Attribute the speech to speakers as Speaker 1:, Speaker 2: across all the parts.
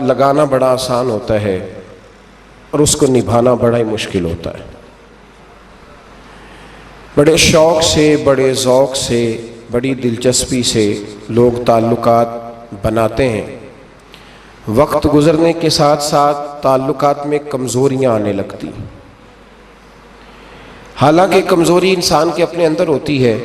Speaker 1: لگانا بڑا آسان ہوتا ہے اور اس کو نبھانا بڑا ہی مشکل ہوتا ہے۔ بڑے شوق سے، بڑے ذوق سے، بڑی دلچسپی سے لوگ تعلقات بناتے ہیں۔ وقت گزرنے کے ساتھ ساتھ تعلقات میں کمزوریاں آنے لگتی، حالانکہ کمزوری انسان کے اپنے اندر ہوتی ہے،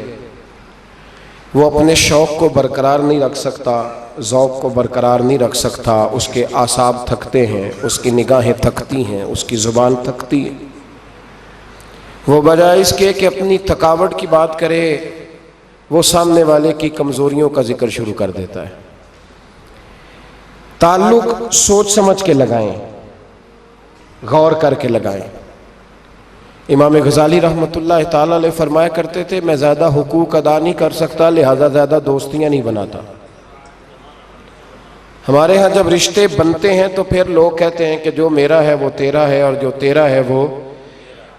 Speaker 1: وہ اپنے شوق کو برقرار نہیں رکھ سکتا، ذوق کو برقرار نہیں رکھ سکتا، اس کے اعصاب تھکتے ہیں، اس کی نگاہیں تھکتی ہیں، اس کی زبان تھکتی ہے۔ وہ بجائے اس کے کہ اپنی تھکاوٹ کی بات کرے، وہ سامنے والے کی کمزوریوں کا ذکر شروع کر دیتا ہے۔ تعلق سوچ سمجھ کے لگائیں، غور کر کے لگائیں۔ امام غزالی رحمۃ اللہ تعالی علیہ فرمایا کرتے تھے، میں زیادہ حقوق ادا نہیں کر سکتا، لہذا زیادہ دوستیاں نہیں بناتا۔ ہمارے ہاں جب رشتے بنتے ہیں تو پھر لوگ کہتے ہیں کہ جو میرا ہے وہ تیرا ہے اور جو تیرا ہے وہ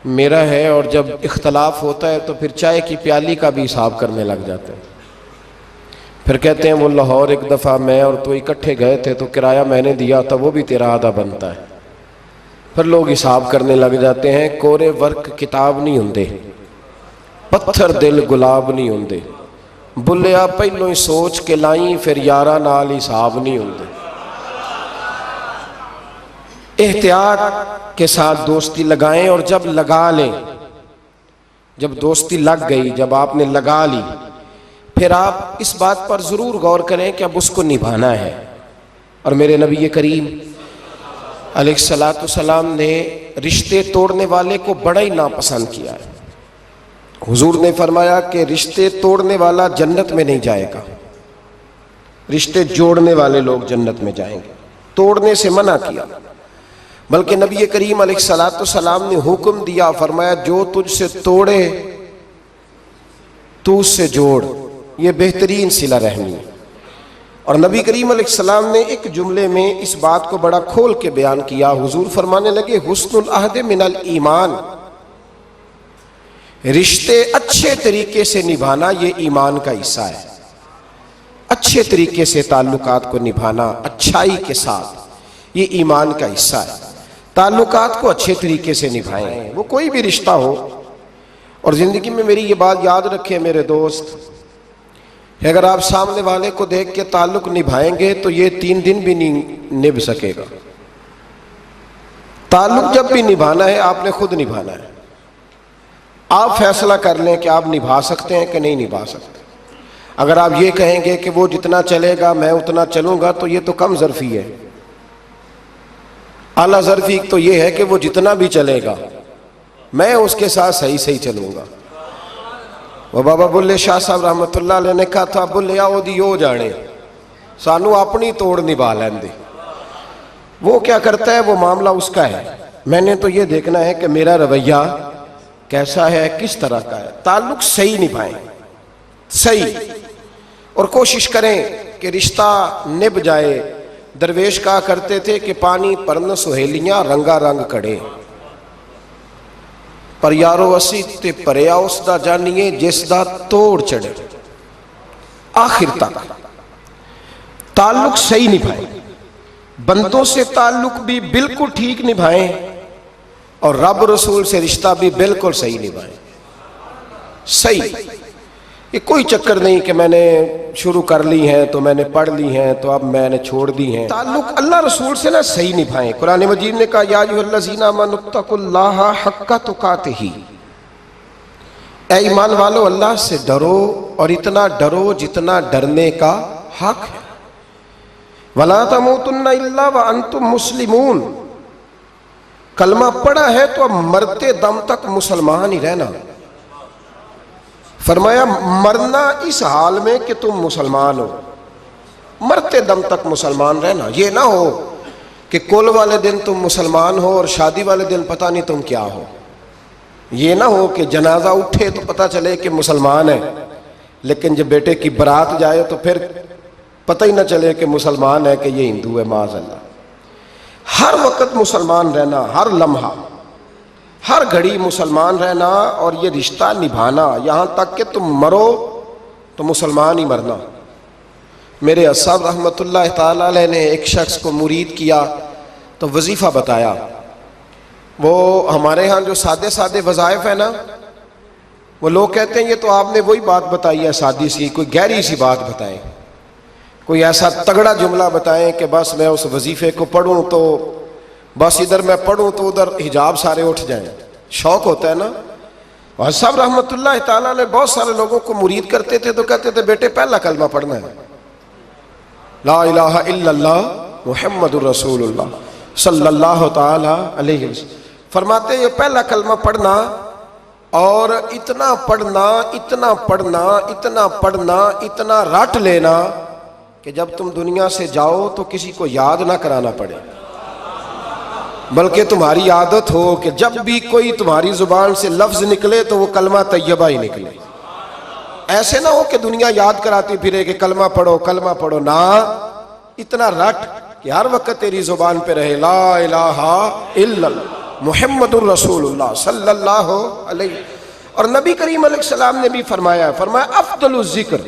Speaker 1: میرا ہے، اور جب اختلاف ہوتا ہے تو پھر چائے کی پیالی کا بھی حساب کرنے لگ جاتے ہیں۔ پھر کہتے ہیں وہ لاہور ایک دفعہ میں اور تو اکٹھے گئے تھے تو کرایہ میں نے دیا تھا، وہ بھی تیرا آدھا بنتا ہے۔ پھر لوگ حساب کرنے لگ جاتے ہیں۔ کورے ورک کتاب نہیں ہوندے، پتھر دل گلاب نہیں ہوندے، بلیا پہلوں ہی سوچ کے لائیں، پھر یارہ نال حساب نہیں ہوندے۔ احتیاط کے ساتھ دوستی لگائیں، اور جب لگا لیں، جب دوستی لگ گئی، جب آپ نے لگا لی، پھر آپ اس بات پر ضرور غور کریں کہ اب اس کو نبھانا ہے۔ اور میرے نبی کریم علیہ الصلوۃ والسلام نے رشتے توڑنے والے کو بڑا ہی ناپسند کیا ہے۔ حضور نے فرمایا کہ رشتے توڑنے والا جنت میں نہیں جائے گا، رشتے جوڑنے والے لوگ جنت میں جائیں گے۔ توڑنے سے منع کیا، بلکہ نبی کریم علیہ الصلوۃ والسلام نے حکم دیا، فرمایا جو تجھ سے توڑے تو اس سے جوڑ، یہ بہترین صلہ رحمی ہے۔ اور نبی کریم علیہ السلام نے ایک جملے میں اس بات کو بڑا کھول کے بیان کیا۔ حضور فرمانے لگے، حسن العہد من الایمان، رشتے اچھے طریقے سے نبھانا یہ ایمان کا حصہ ہے۔ اچھے طریقے سے تعلقات کو نبھانا، اچھائی کے ساتھ، یہ ایمان کا حصہ ہے۔ تعلقات کو اچھے طریقے سے نبھائیں، وہ کوئی بھی رشتہ ہو۔ اور زندگی میں میری یہ بات یاد رکھیں میرے دوست، اگر آپ سامنے والے کو دیکھ کے تعلق نبھائیں گے تو یہ 3 دن بھی نہیں نبھ سکے گا۔ تعلق جب بھی نبھانا ہے آپ نے خود نبھانا ہے۔ آپ فیصلہ کر لیں کہ آپ نبھا سکتے ہیں کہ نہیں نبھا سکتے۔ اگر آپ یہ کہیں گے کہ وہ جتنا چلے گا میں اتنا چلوں گا تو یہ تو کم ظرفی ہے۔ اعلیٰ ظرفی تو یہ ہے کہ وہ جتنا بھی چلے گا میں اس کے ساتھ صحیح صحیح چلوں گا۔ وہ بابا بلے شاہ صاحب رحمۃ اللہ علیہ نے کہا تھا، بلے آؤ دی ہو جانے، سانو اپنی توڑ نبھا لین دے۔ وہ کیا کرتا ہے وہ معاملہ اس کا ہے، میں نے تو یہ دیکھنا ہے کہ میرا رویہ کیسا ہے، کس طرح کا ہے۔ تعلق صحیح نبھائیں، صحیح، اور کوشش کریں کہ رشتہ نبھ جائے۔ درویش کہا کرتے تھے کہ پانی پرن سہیلیاں رنگا رنگ کڑے، پر یارو اسی تے پریا اس دا جانیے جس دا توڑ چڑھے۔ آخر تک تعلق صحیح نبھائیں، بندوں سے تعلق بھی بالکل ٹھیک نبھائیں، اور رب رسول سے رشتہ بھی بالکل صحیح نبھائیں۔ صحیح، یہ کوئی چکر نہیں کہ میں نے شروع کر لی ہیں تو میں نے پڑھ لی ہیں تو اب میں نے چھوڑ دی ہیں۔ تعلق اللہ رسول سے نہ صحیح نبھائیں۔ قرآن مجید نے کہا، یا ایھا الذین آمنوا اتقوا اللہ حق تقاتہ، اے ایمان والو اللہ سے ڈرو اور اتنا ڈرو جتنا ڈرنے کا حق ہے۔ ولا تموتن الا وانتم مسلمون، کلمہ پڑھا ہے تو اب مرتے دم تک مسلمان ہی رہنا۔ فرمایا مرنا اس حال میں کہ تم مسلمان ہو، مرتے دم تک مسلمان رہنا۔ یہ نہ ہو کہ کل والے دن تم مسلمان ہو اور شادی والے دن پتہ نہیں تم کیا ہو۔ یہ نہ ہو کہ جنازہ اٹھے تو پتہ چلے کہ مسلمان ہے، لیکن جب بیٹے کی برات جائے تو پھر پتہ ہی نہ چلے کہ مسلمان ہے کہ یہ ہندو ہے، معاذ اللہ۔ ہر وقت مسلمان رہنا، ہر لمحہ، ہر گھڑی مسلمان رہنا، اور یہ رشتہ نبھانا یہاں تک کہ تم مرو تو مسلمان ہی مرنا۔ میرے صاحب رحمۃ اللہ تعالی علیہ نے ایک شخص کو مرید کیا تو وظیفہ بتایا. وہ ہمارے ہاں جو سادے سادے وظائف ہیں نا، وہ لوگ کہتے ہیں یہ تو آپ نے وہی بات بتائی ہے سادی سی، کوئی گہری سی بات بتائیں، کوئی ایسا تگڑا جملہ بتائیں کہ بس میں اس وظیفے کو پڑھوں تو بس ادھر میں پڑھوں تو ادھر حجاب سارے اٹھ جائیں. شوق ہوتا ہے نا. اور صاحب رحمۃ اللہ تعالیٰ نے بہت سارے لوگوں کو مرید کرتے تھے تو کہتے تھے بیٹے پہلا کلمہ پڑھنا ہے، لا الہ الا اللہ محمد الرسول اللہ صلی اللہ تعالی علیہ وسلم. فرماتے یہ پہلا کلمہ پڑھنا اور اتنا پڑھنا اتنا پڑھنا اتنا پڑھنا اتنا رٹ لینا کہ جب تم دنیا سے جاؤ تو کسی کو یاد نہ کرانا پڑے، بلکہ تمہاری عادت ہو کہ جب بھی کوئی تمہاری زبان سے لفظ نکلے تو وہ کلمہ طیبہ ہی نکلے. ایسے نہ ہو کہ دنیا یاد کراتی پھرے کہ کلمہ پڑھو نہ، اتنا رٹ کہ ہر وقت تیری زبان پہ رہے لا الہ الا اللہ محمد الرسول اللہ صلی اللہ علیہ. اور نبی کریم علیہ السلام نے بھی فرمایا افضل الذکر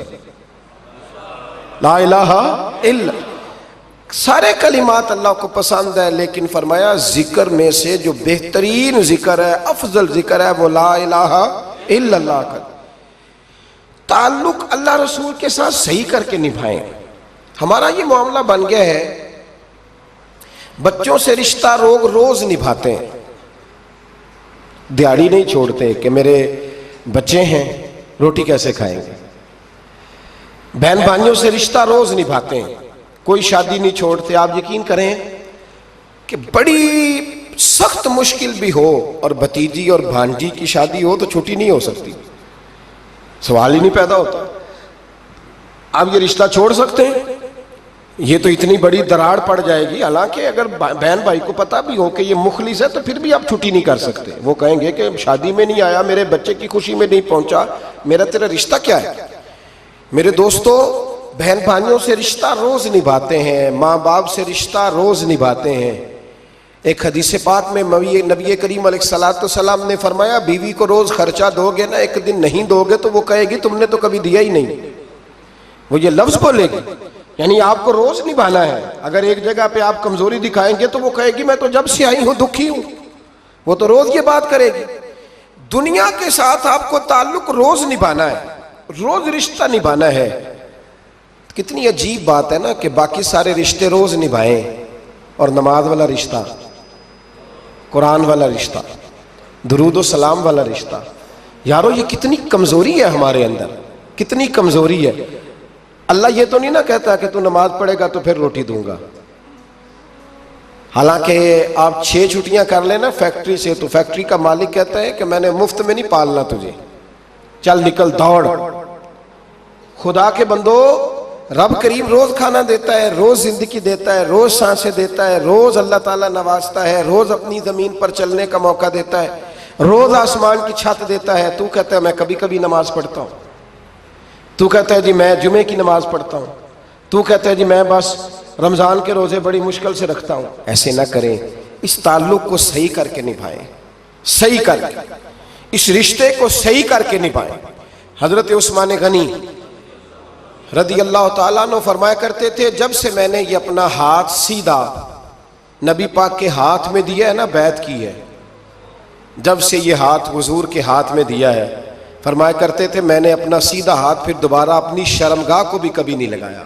Speaker 1: لا الہ الا. سارے کلمات اللہ کو پسند ہے، لیکن فرمایا ذکر میں سے جو بہترین ذکر ہے، افضل ذکر ہے، وہ لا الہ الا اللہ کا. تعلق اللہ رسول کے ساتھ صحیح کر کے نبھائیں. ہمارا یہ معاملہ بن گیا ہے، بچوں سے رشتہ روز نبھاتے ہیں، دیہڑی نہیں چھوڑتے کہ میرے بچے ہیں روٹی کیسے کھائیں گے. بہن بھائیوں سے رشتہ روز نبھاتے ہیں، کوئی شادی نہیں چھوڑتے. آپ یقین کریں کہ بڑی سخت مشکل بھی ہو اور بھتیجی اور بھانجی کی شادی ہو تو چھٹی نہیں ہو سکتی، سوال ہی نہیں پیدا ہوتا. آپ یہ رشتہ چھوڑ سکتے ہیں؟ یہ تو اتنی بڑی دراڑ پڑ جائے گی. حالانکہ اگر بہن بھائی کو پتا بھی ہو کہ یہ مخلص ہے تو پھر بھی آپ چھٹی نہیں کر سکتے. وہ کہیں گے کہ شادی میں نہیں آیا، میرے بچے کی خوشی میں نہیں پہنچا، میرا تیرا رشتہ کیا ہے. میرے دوستو، بہن بھائیوں سے رشتہ روز نبھاتے ہیں، ماں باپ سے رشتہ روز نبھاتے ہیں. ایک حدیث پاک میں نبی کریم علیہ الصلوۃ والسلام نے فرمایا بیوی کو روز خرچہ دو گے نا، ایک دن نہیں دو گے تو وہ کہے گی تم نے تو کبھی دیا ہی نہیں. وہ یہ لفظ بولے گی، یعنی آپ کو روز نبھانا ہے. اگر ایک جگہ پہ آپ کمزوری دکھائیں گے تو وہ کہے گی میں تو جب سے آئی ہوں دکھی ہوں. وہ تو روز یہ بات کرے گی. دنیا کے ساتھ آپ کو تعلق روز نبھانا ہے، روز رشتہ نبھانا ہے. کتنی عجیب بات ہے نا کہ باقی سارے رشتے روز نبھائیں اور نماز والا رشتہ، قرآن والا رشتہ، درود و سلام والا رشتہ. یارو یہ کتنی کمزوری ہے ہمارے اندر، کتنی کمزوری ہے. اللہ یہ تو نہیں نہ کہتا کہ تو نماز پڑھے گا تو پھر روٹی دوں گا. حالانکہ آپ 6 چھٹیاں کر لینا فیکٹری سے تو فیکٹری کا مالک کہتا ہے کہ میں نے مفت میں نہیں پالنا تجھے، چل نکل دوڑ. خدا کے بندو، رب کریم روز کھانا دیتا ہے، روز زندگی دیتا ہے، روز سانسیں دیتا ہے، روز اللہ تعالیٰ نوازتا ہے، روز اپنی زمین پر چلنے کا موقع دیتا ہے، روز آسمان کی چھت دیتا ہے. تو کہتا ہے میں کبھی کبھی نماز پڑھتا ہوں، تو کہتا ہے جی میں جمعے کی نماز پڑھتا ہوں، تو کہتا ہے جی میں بس رمضان کے روزے بڑی مشکل سے رکھتا ہوں. ایسے نہ کریں، اس تعلق کو صحیح کر کے نبھائیں، صحیح کر کے اس رشتے کو صحیح کر کے نبھائیں. حضرت عثمان غنی رضی اللہ تعالیٰ عنہ فرمایا کرتے تھے جب سے میں نے یہ اپنا ہاتھ سیدھا نبی پاک کے ہاتھ میں دیا ہے نا، بیعت کی ہے، جب سے یہ ہاتھ حضور کے ہاتھ میں دیا ہے، فرمایا کرتے تھے میں نے اپنا سیدھا ہاتھ پھر دوبارہ اپنی شرمگاہ کو بھی کبھی نہیں لگایا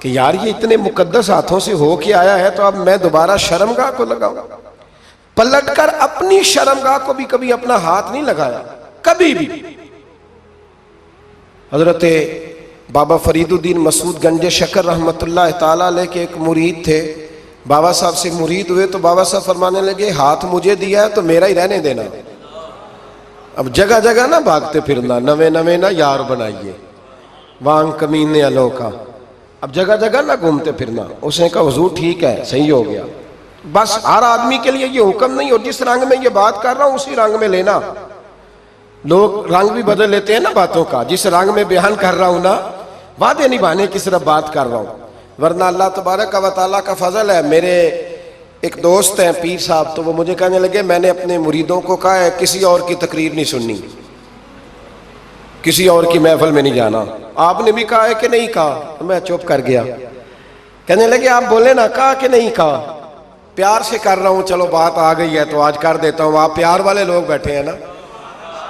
Speaker 1: کہ یار یہ اتنے مقدس ہاتھوں سے ہو کے آیا ہے تو اب میں دوبارہ شرمگاہ کو لگاؤں. پلٹ کر اپنی شرمگاہ کو بھی کبھی اپنا ہاتھ نہیں لگایا، کبھی بھی. حضرت بابا فرید الدین مسعود گنج شکر رحمۃ اللہ تعالیٰ علیہ کے ایک مرید تھے. بابا صاحب سے مرید ہوئے تو بابا صاحب فرمانے لگے ہاتھ مجھے دیا ہے تو میرا ہی رہنے دینا. اب جگہ جگہ نہ بھاگتے پھرنا، نوے نوے نہ یار بنائیے وانگ کمینے الو کا. اب جگہ جگہ نہ گھومتے پھرنا. اس نے کہا حضور ٹھیک ہے، صحیح ہو گیا. بس ہر آدمی کے لیے یہ حکم نہیں، اور جس رنگ میں یہ بات کر رہا ہوں اسی رنگ میں لینا. لوگ رنگ بھی بدل لیتے ہیں نا باتوں کا. جس رنگ میں بیان کر رہا ہوں نا، وعدے نبھانے کی صرف بات کر رہا ہوں، ورنہ اللہ تبارک و تعالیٰ کا فضل ہے. میرے ایک دوست ہیں پیر صاحب، تو وہ مجھے کہنے لگے میں نے اپنے مریدوں کو کہا ہے کسی اور کی تقریر نہیں سننی. کسی اور کی محفل میں نہیں جانا. آپ نے بھی کہا ہے کہ نہیں کہا؟ میں چپ کر گیا. کہنے لگے آپ بولے نا, کہا کہ نہیں کہا؟ پیار سے کر رہا ہوں, چلو بات آ گئی ہے تو آج کر دیتا ہوں. آپ پیار والے لوگ بیٹھے ہیں نا,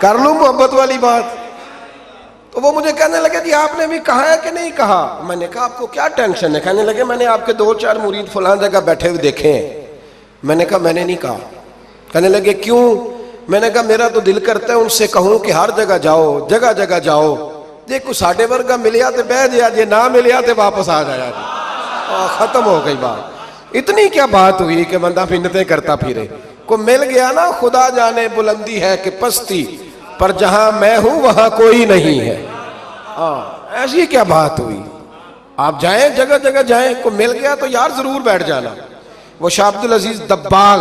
Speaker 1: کر لوں محبت والی بات. تو وہ مجھے کہنے لگے جی آپ نے بھی کہا ہے کہ نہیں کہا؟ میں نے کہا آپ کو کیا ٹینشن ہے؟ کہنے لگے میں نے آپ کے 2-4 مرید فلان جگہ بیٹھے ہوئے دیکھے ہیں. میں نے کہا میں نے نہیں کہا. کہنے لگے کیوں؟ میں نے کہا میرا تو دل کرتا ہے ان سے کہوں کہ ہر جگہ جاؤ, جگہ جگہ جاؤ. دیکھو ساڈے ورگا ملیا تو بہ جیا جی, نہ ملیا تو واپس آ جایا جی. ختم ہو گئی بات. اتنی کیا بات ہوئی کہ بندہ منتیں کرتا پھرے. کو مل گیا نا, خدا جانے بلندی ہے کہ پستی, پر جہاں میں ہوں وہاں کوئی نہیں ہے. ایسی کیا بات ہوئی؟ آپ جائیں جگہ جگہ جائیں, کو مل گیا تو یار ضرور بیٹھ جانا. وہ شاہ عبد العزیز دباغ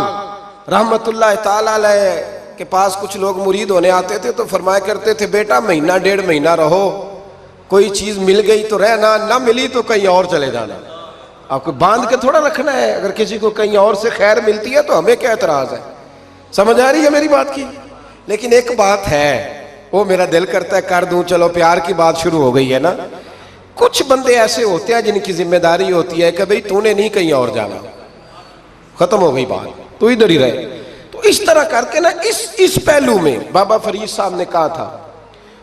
Speaker 1: رحمت اللہ تعالی علیہ کے پاس کچھ لوگ مرید ہونے آتے تھے تو فرمایا کرتے تھے بیٹا 1-1.5 مہینہ رہو, کوئی چیز مل گئی تو رہنا, نہ ملی تو کہیں اور چلے جانا. آپ کو باندھ کے تھوڑا رکھنا ہے. اگر کسی کو کہیں اور سے خیر ملتی ہے تو ہمیں کیا اعتراض ہے؟ سمجھ آ رہی ہے میری بات کی؟ لیکن ایک بات ہے, وہ میرا دل کرتا ہے کر دوں. چلو پیار کی بات شروع ہو گئی ہے نا. کچھ بندے ایسے ہوتے ہیں جن کی ذمہ داری ہوتی ہے کہ بھئی تو نے نہیں کہیں اور جانا, ختم ہو گئی بات, تو ادھر ہی رہے. تو اس طرح کر کے نا اس پہلو میں بابا فرید صاحب نے کہا تھا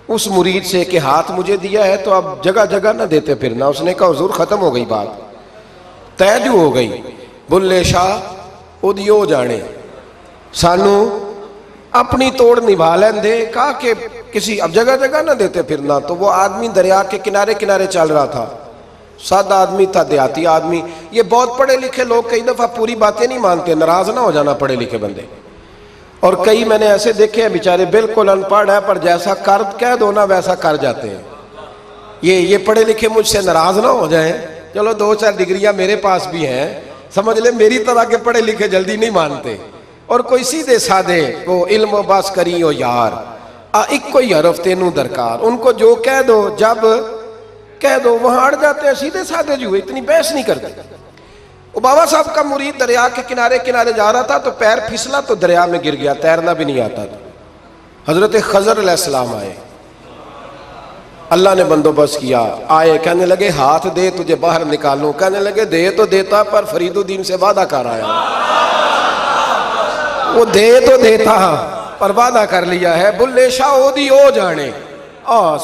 Speaker 1: اس مرید سے کہ ہاتھ مجھے دیا ہے تو اب جگہ جگہ نہ دیتے پھرنا. اس نے کہا حضور ختم ہو گئی بات, طے جو ہو گئی. بلے شاہ اودیو جانے, سانو اپنی توڑ نبھا لین دے. کہا کہ کسی اب جگہ جگہ نہ دیتے پھرنا. تو وہ آدمی دریا کے کنارے کنارے چل رہا تھا, سادہ آدمی تھا, دیہاتی آدمی. یہ بہت پڑھے لکھے لوگ کئی دفعہ پوری باتیں نہیں مانتے, ناراض نہ ہو جانا پڑھے لکھے بندے. اور کئی میں نے ایسے دیکھے ہیں بیچارے بالکل ان پڑھ ہے پر جیسا کر کہہ دو نا ویسا کر جاتے ہیں. یہ پڑھے لکھے مجھ سے ناراض نہ ہو جائیں. چلو 2-4 ڈگریاں میرے پاس بھی ہیں, سمجھ لے میری طرح کے پڑھے لکھے جلدی نہیں مانتے. اور کوئی سیدھے سادے وہ علم و بس کری ہو یار, ایک کوئی حرف تینوں درکار. ان کو جو کہہ دو جب کہہ دو وہاں اڑ جاتے ہیں, سیدھے سادے جو اتنی بحث نہیں کرتے. وہ بابا صاحب کا مرید دریا کے کنارے کنارے جا رہا تھا تو پیر پھسلا تو دریا میں گر گیا, تیرنا بھی نہیں آتا تھا. حضرت خضر علیہ السلام آئے, اللہ نے بندوبست کیا. آئے, کہنے لگے ہاتھ دے تجھے باہر نکالوں. کہنے لگے دے تو دیتا پر فرید الدین سے وعدہ کر آیا. وہ دے تو دیتا پر وعدہ کر لیا ہے. بلے شاہ اودی ہو جانے,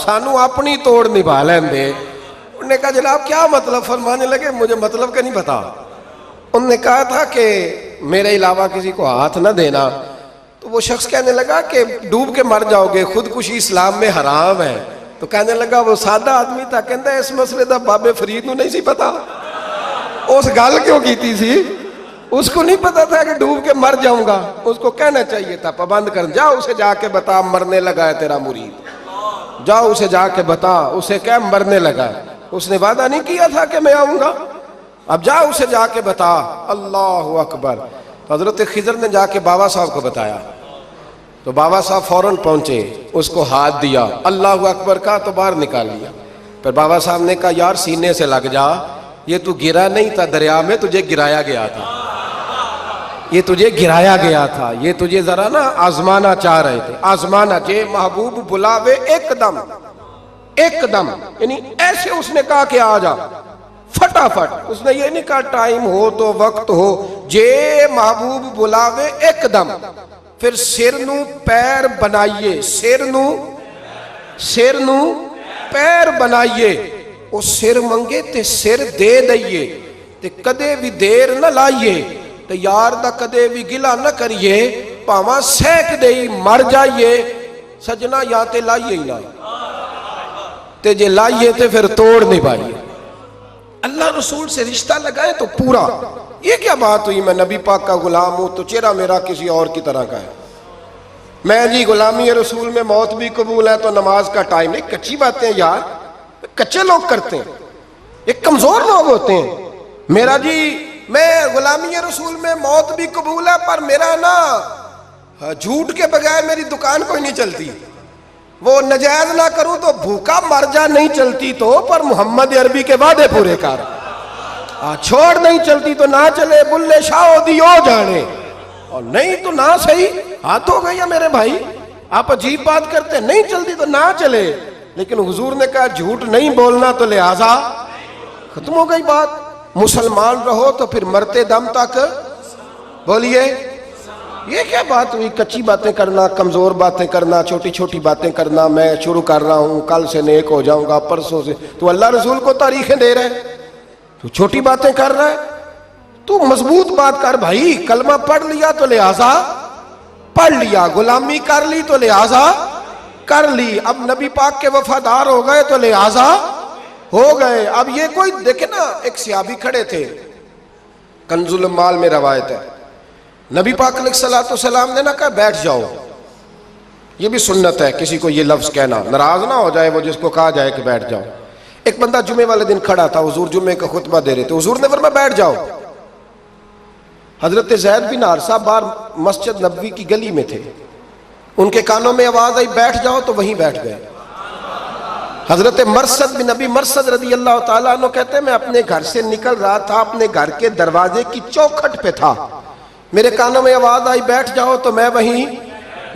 Speaker 1: سانو اپنی توڑ نبھا لین دے. انہوں نے کہا جناب کیا مطلب؟ فرمانے لگے مجھے مطلب کا نہیں پتا. انہوں نے کہا تھا کہ میرے علاوہ کسی کو ہاتھ نہ دینا. تو وہ شخص کہنے لگا کہ ڈوب کے مر جاؤ گے, خودکشی اسلام میں حرام ہے. تو کہنے لگا وہ سادہ آدمی تھا, کہندا اس مسئلے دا بابے فرید نو نہیں سی پتا. اس گل کیوں کیتی سی؟ اس کو نہیں پتا تھا کہ ڈوب کے مر جاؤں گا. اس کو کہنا چاہیے تھا پابند کر, جا اسے جا کے بتا مرنے لگا ہے تیرا مرید. جاؤ اسے جا کے بتا, اسے کیا مرنے لگا ہے. اس نے وعدہ نہیں کیا تھا کہ میں آؤں گا, اب جا اسے جا کے بتا. اللہ اکبر. تو حضرت خضر نے جا کے بابا صاحب کو بتایا تو بابا صاحب فوراً پہنچے, اس کو ہاتھ دیا, اللہ اکبر کہا تو باہر نکال لیا. پھر بابا صاحب نے کہا یار سینے سے لگ جا, یہ تو گرا نہیں تھا دریا میں, تجھے گرایا گیا تھا. یہ تجھے گرایا گیا تھا, یہ تجھے ذرا نا آزمانا چاہ رہے تھے. آزمانا جے محبوب بلاوے ایک دم, ایک دم, یعنی ایسے اس نے کہا کہ آ جا فٹافٹ. اس نے یہ نہیں کہا ٹائم ہو تو وقت ہو, جے محبوب بلاوے ایک دم. پھر سر نو پیر بنائیے, سر نو پیر بنائیے. وہ سر منگے تے سر دے دئیے, تے کدے بھی دیر نہ لائیے, تے یار دا کدے بھی گلا نہ کریے, پاواں سیک دئی مر جائیے. سجنا یا تے لائیے ہی نہ, تے جے لائیے تے پھر توڑ نہیں پائیے. اللہ رسول سے رشتہ لگائے تو پورا. یہ کیا بات ہوئی میں نبی پاک کا غلام ہوں تو چہرہ میرا کسی اور کی طرح کا ہے. میں جی غلامی رسول میں موت بھی قبول ہے تو نماز کا ٹائم نہیں. کچی باتیں یار, کچے لوگ کرتے ہیں, ایک کمزور لوگ ہوتے ہیں. میرا جی میں غلامی رسول میں موت بھی قبول ہے پر میرا نا جھوٹ کے بغیر میری دکان کوئی نہیں چلتی. وہ نجائز نہ کروں تو بھوکا مر جا, نہیں چلتی تو پر محمد عربی کے وعدے پورے کر. چھوڑ نہیں چلتی تو نہ چلے, بلے شاہ دیو جانے, اور نہیں تو نہ صحیح. ہاتھ ہو گئی ہے میرے بھائی, آپ عجیب بات کرتے ہیں. نہیں چلتی تو نہ چلے, لیکن حضور نے کہا جھوٹ نہیں بولنا تو لہذا ختم ہو گئی بات. مسلمان رہو تو پھر مرتے دم تک بولیے. یہ کیا بات ہوئی؟ کچی باتیں کرنا، کمزور باتیں کرنا، چھوٹی چھوٹی باتیں کرنا. میں شروع کر رہا ہوں، کل سے نیک ہو جاؤں گا، پرسوں سے. تو اللہ رسول کو تاریخیں دے رہے ہیں، تو چھوٹی باتیں کر رہا ہے. تو مضبوط بات کر بھائی. کلمہ پڑھ لیا تو لہذا پڑھ لیا، غلامی کر لی تو لہذا کر لی. اب نبی پاک کے وفادار ہو گئے تو لہذا ہو گئے. اب یہ کوئی دیکھے نا، ایک صحابی کھڑے تھے، کنز المال میں روایت ہے، نبی پاک علیہ الصلوۃ والسلام نے نہ کہا بیٹھ جاؤ. یہ بھی سنت ہے کسی کو یہ لفظ کہنا، ناراض نہ ہو جائے وہ جس کو کہا جائے کہ بیٹھ جاؤ. ایک بندہ جمعے والے دن کھڑا تھا، حضور جمعے کا خطبہ دے رہے تھے، حضور نے فرمایا بیٹھ جاؤ. حضرت زید بن حارثہ باہر مسجد نبوی کی گلی میں تھے، ان کے کانوں میں آواز آئی بیٹھ جاؤ تو وہیں بیٹھ گئے. حضرت مرثد بن نبی مرثد رضی اللہ تعالیٰ عنہ کہتے ہیں میں اپنے گھر سے نکل رہا تھا، اپنے گھر کے دروازے کی چوکھٹ پہ تھا، میرے کانوں میں آواز آئی بیٹھ جاؤ تو میں وہیں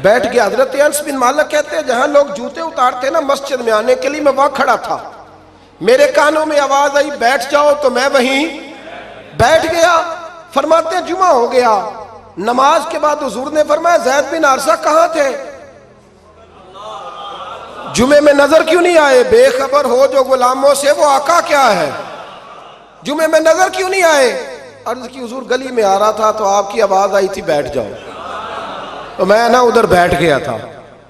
Speaker 1: بیٹھ گیا. حضرت انس بن مالک کہتے ہیں جہاں لوگ جوتے اتارتے نا مسجد میں آنے کے لیے، میں وہاں کھڑا تھا، میرے کانوں میں آواز آئی بیٹھ جاؤ تو میں وہیں بیٹھ گیا. فرماتے ہیں جمعہ ہو گیا، نماز کے بعد حضور نے فرمایا زید بن حارثہ کہاں تھے؟ جمعے میں نظر کیوں نہیں آئے؟ بے خبر ہو جو غلاموں سے وہ آقا کیا ہے. جمعے میں نظر کیوں نہیں آئے؟ عرض کی حضور گلی میں آ رہا تھا تو آپ کی آواز آئی تھی بیٹھ جاؤ، تو میں نا ادھر بیٹھ گیا تھا.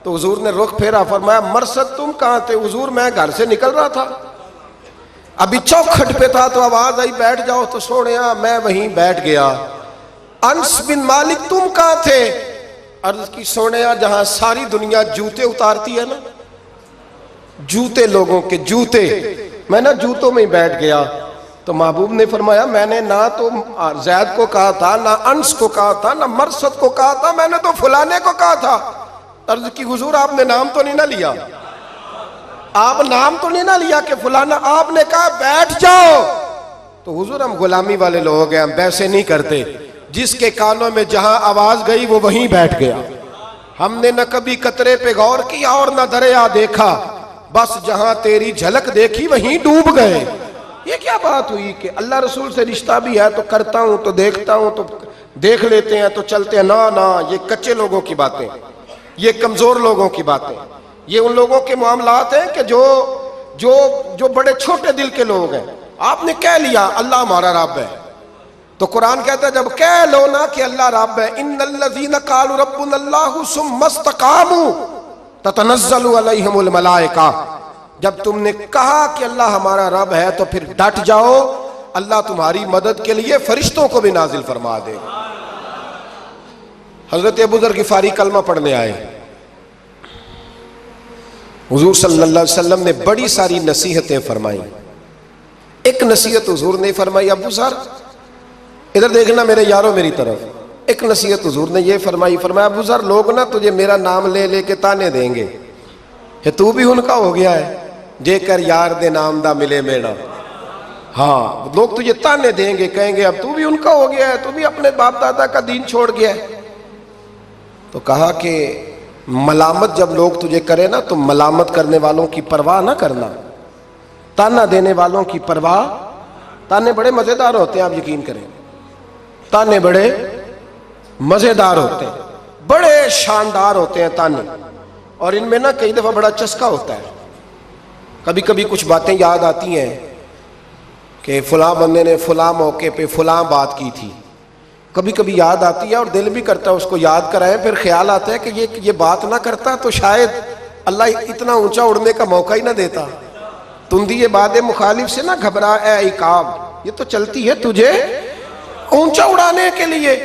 Speaker 1: تو حضور نے رخ پھیرا، فرمایا مرثد تم کہاں تھے؟ حضور میں گھر سے نکل رہا تھا، ابھی چوکھٹ پہ تھا تو آواز آئی بیٹھ جاؤ تو سوڑیا میں وہیں بیٹھ گیا. انس بن مالک تم کہاں تھے؟ عرض کی سوڑیا جہاں ساری دنیا جوتے اتارتی ہے نا، جوتے لوگوں کے جوتے، میں نا جوتوں میں ہی بیٹھ گیا. تو محبوب نے فرمایا میں نے نہ تو زید کو کہا تھا، نہ انس کو کہا تھا، نہ مرثد کو کہا تھا، میں نے تو فلانے کو کہا تھا. عرض کی حضور آپ نے نام تو نہیں نہ لیا، آپ نام تو نہیں نہ لیا کہ فلانا، آپ نے کہا بیٹھ جاؤ. تو حضور ہم غلامی والے لوگ ہیں، ہم ویسے نہیں کرتے. جس کے کانوں میں جہاں آواز گئی وہ وہیں بیٹھ گیا. ہم نے نہ کبھی قطرے پہ غور کیا اور نہ دریا دیکھا، بس جہاں تیری جھلک دیکھی وہیں ڈوب گئے. یہ کیا بات ہوئی کہ اللہ رسول سے رشتہ بھی ہے تو کرتا ہوں تو دیکھتا ہوں تو دیکھ لیتے ہیں تو چلتے ہیں؟ نہ یہ کچے لوگوں کی باتیں، یہ کمزور لوگوں کی باتیں، یہ ان لوگوں کے معاملات ہیں کہ جو بڑے چھوٹے دل کے لوگ ہیں. آپ نے کہہ لیا اللہ ہمارا رب ہے، تو قرآن کہتا ہے جب کہہ لو نا کہ اللہ رب ہے، ان الذین قالوا ربنا اللہ ثم استقاموا تتنزل علیہم الملائکہ، جب تم نے کہا کہ اللہ ہمارا رب ہے تو پھر ڈٹ جاؤ، اللہ تمہاری مدد کے لیے فرشتوں کو بھی نازل فرما دے. حضرت ابو ذر غفاری کلمہ پڑھنے آئے، حضور صلی اللہ علیہ وسلم نے بڑی ساری نصیحتیں فرمائیں. ایک نصیحت حضور نے فرمائی، ابو ذر ادھر دیکھنا میرے یارو میری طرف. ایک نصیحت حضور نے یہ فرمائی، فرمایا ابو ذر لوگ نا تجھے میرا نام لے لے کے تانے دیں گے کہ تو بھی ان کا ہو گیا ہے، جے کر یار دے نام دا ملے میڑا. ہاں لوگ تجھے تانے دیں گے، کہیں گے اب تو بھی ان کا ہو گیا ہے، تو بھی اپنے باپ دادا کا دین چھوڑ گیا ہے. تو کہا کہ ملامت جب لوگ تجھے کرے نا تو ملامت کرنے والوں کی پرواہ نہ کرنا، تانا دینے والوں کی پرواہ. تانے بڑے مزیدار ہوتے ہیں، آپ یقین کریں، تانے بڑے مزیدار ہوتے ہیں، بڑے شاندار ہوتے ہیں تانے. اور ان میں نا کئی دفعہ بڑا چسکا ہوتا ہے. کبھی کبھی کچھ باتیں یاد آتی ہیں کہ فلاں بندے نے فلاں موقع پہ فلاں بات کی تھی، کبھی کبھی یاد آتی ہے اور دل بھی کرتا ہے اس کو یاد کرائیں. پھر خیال آتا ہے کہ یہ بات نہ کرتا تو شاید اللہ اتنا اونچا اڑنے کا موقع ہی نہ دیتا. تندی یہ بات مخالف سے نہ گھبرا اے عقاب، یہ تو چلتی ہے تجھے اونچا اڑانے کے لیے.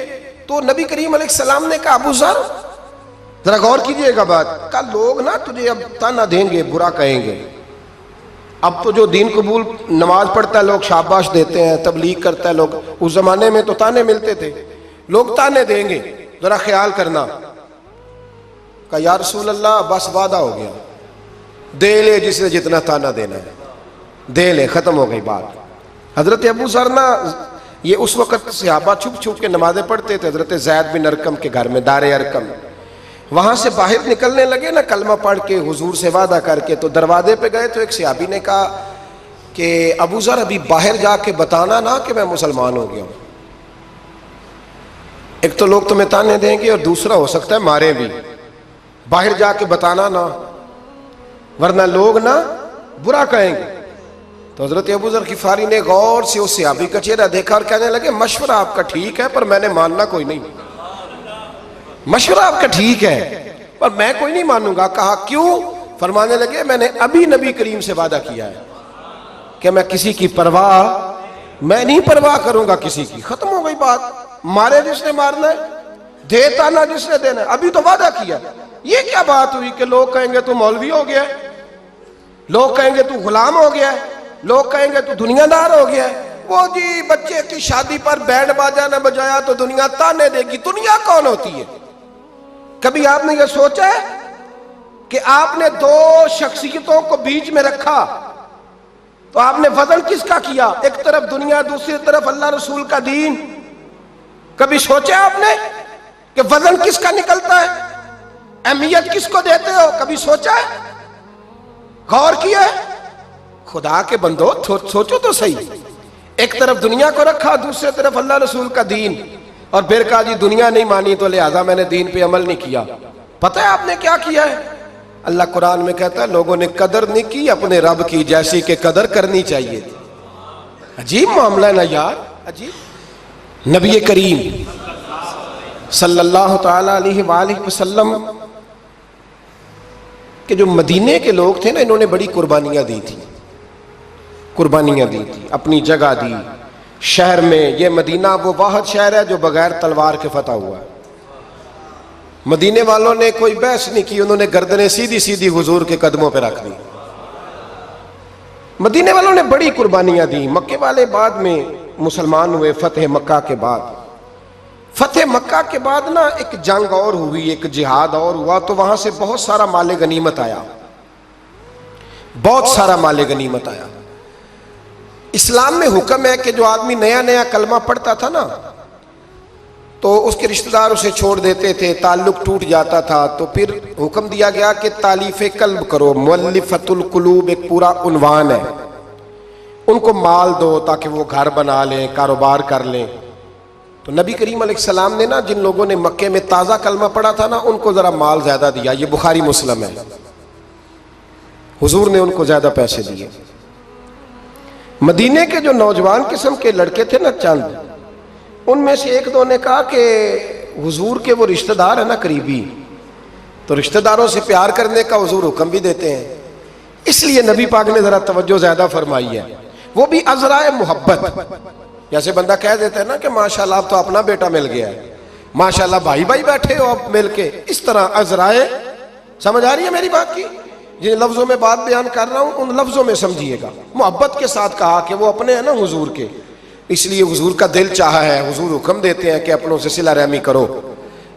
Speaker 1: تو نبی کریم علیہ السلام نے کہا ابو ذر ذرا غور کیجئے گا بات کا، لوگ نا تجھے اب تانا دیں گے، برا کہیں گے. اب تو جو دین قبول نماز پڑھتا ہے لوگ شاباش دیتے ہیں، تبلیغ کرتا ہے لوگ، اس زمانے میں تو تانے ملتے تھے، لوگ تانے دیں گے، ذرا خیال کرنا. کہا یا رسول اللہ بس وعدہ ہو گیا، دے لے جسے جتنا تانا دینا ہے دے لے، ختم ہو گئی بات. حضرت ابو ذر نا یہ اس وقت صحابہ چھپ چھپ کے نمازیں پڑھتے تھے حضرت زید بن ارقم کے گھر میں، دار ارقم. وہاں سے باہر نکلنے لگے نا کلمہ پڑھ کے حضور سے وعدہ کر کے، تو دروازے پہ گئے تو ایک صحابی نے کہا کہ ابو ذر ابھی باہر جا کے بتانا نا کہ میں مسلمان ہو گیا ہوں، ایک تو لوگ تمہیں تانے دیں گے اور دوسرا ہو سکتا ہے مارے بھی، باہر جا کے بتانا نا ورنہ لوگ نا برا کہیں گے۔ تو حضرت ابو ذر غفاری نے غور سے اس صحابی کا چہرہ دیکھا اور کہنے لگے مشورہ آپ کا ٹھیک ہے پر میں نے ماننا کوئی نہیں، مشورہ آپ کا ٹھیک ہے پر میں کوئی نہیں مانوں گا۔ کہا کیوں؟ فرمانے لگے میں نے ابھی نبی کریم سے وعدہ کیا ہے کہ میں کسی کی پرواہ، میں نہیں پرواہ کروں گا کسی کی، ختم ہو گئی بات، مارے جس نے مارنا ہے، دے تانا جس نے دینا ہے، ابھی تو وعدہ کیا۔ یہ کیا بات ہوئی کہ لوگ کہیں گے تو مولوی ہو گیا ہے، لوگ کہیں گے تو غلام ہو گیا ہے، لوگ کہیں گے تو دنیا دار ہو گیا ہے، وہ جی بچے کی شادی پر بینڈ باجا نہ بجایا تو دنیا تانے دے گی۔ دنیا کون ہوتی ہے؟ کبھی آپ نے یہ سوچا ہے کہ آپ نے دو شخصیتوں کو بیچ میں رکھا تو آپ نے وزن کس کا کیا؟ ایک طرف دنیا، دوسری طرف اللہ رسول کا دین۔ کبھی سوچا آپ نے کہ وزن کس کا نکلتا ہے؟ اہمیت کس کو دیتے ہو؟ کبھی سوچا ہے؟ غور کیا ہے؟ خدا کے بندو سوچو تو صحیح، ایک طرف دنیا کو رکھا، دوسری طرف اللہ رسول کا دین، اور پھر کہا جی دنیا نہیں مانی تو لہذا میں نے دین پہ عمل نہیں کیا۔ پتہ ہے آپ نے کیا کیا ہے؟ اللہ قرآن میں کہتا ہے لوگوں نے قدر نہیں کی اپنے رب کی جیسی کہ قدر کرنی چاہیے تھی۔ عجیب معاملہ ہے نا یار، عجیب۔ نبی کریم صلی اللہ تعالی علیہ وآلہ وسلم کہ جو مدینے کے لوگ تھے نا، انہوں نے بڑی قربانیاں دی تھی، قربانیاں دی تھی، اپنی جگہ دی شہر میں۔ یہ مدینہ وہ واحد شہر ہے جو بغیر تلوار کے فتح ہوا ہے۔ مدینے والوں نے کوئی بحث نہیں کی، انہوں نے گردنیں سیدھی سیدھی حضور کے قدموں پہ رکھ دی۔ مدینے والوں نے بڑی قربانیاں دی۔ مکے والے بعد میں مسلمان ہوئے فتح مکہ کے بعد۔ فتح مکہ کے بعد نا ایک جنگ اور ہوئی، ایک جہاد اور ہوا، تو وہاں سے بہت سارا مال غنیمت آیا، بہت سارا مال غنیمت آیا۔ اسلام میں حکم ہے کہ جو آدمی نیا نیا کلمہ پڑھتا تھا نا تو اس کے رشتہ دار اسے چھوڑ دیتے تھے، تعلق ٹوٹ جاتا تھا، تو پھر حکم دیا گیا کہ تالیف قلب کرو۔ مؤلفۃ القلوب ایک پورا عنوان ہے، ان کو مال دو تاکہ وہ گھر بنا لیں، کاروبار کر لیں۔ تو نبی کریم علیہ السلام نے نا جن لوگوں نے مکے میں تازہ کلمہ پڑھا تھا نا ان کو ذرا مال زیادہ دیا، یہ بخاری مسلم ہے، حضور نے ان کو زیادہ پیسے دیے۔ مدینے کے جو نوجوان قسم کے لڑکے تھے نا چند، ان میں سے ایک دو نے کہا کہ حضور کے وہ رشتہ دار ہیں نا قریبی، تو رشتہ داروں سے پیار کرنے کا حضور حکم بھی دیتے ہیں، اس لیے نبی پاک نے ذرا توجہ زیادہ فرمائی ہے، وہ بھی عذرائے محبت۔ جیسے بندہ کہہ دیتا ہے نا کہ ماشاءاللہ اب تو اپنا بیٹا مل گیا ہے، ماشاءاللہ بھائی بھائی بیٹھے ہو اب مل کے، اس طرح عذرائے، سمجھ آ رہی ہے میری بات کی؟ جن لفظوں میں بات بیان کر رہا ہوں ان لفظوں میں سمجھیے گا، محبت کے ساتھ کہا کہ وہ اپنے ہیں نا حضور کے، اس لیے حضور کا دل چاہا ہے، حضور حکم دیتے ہیں کہ اپنوں سے صلہ رحمی کرو،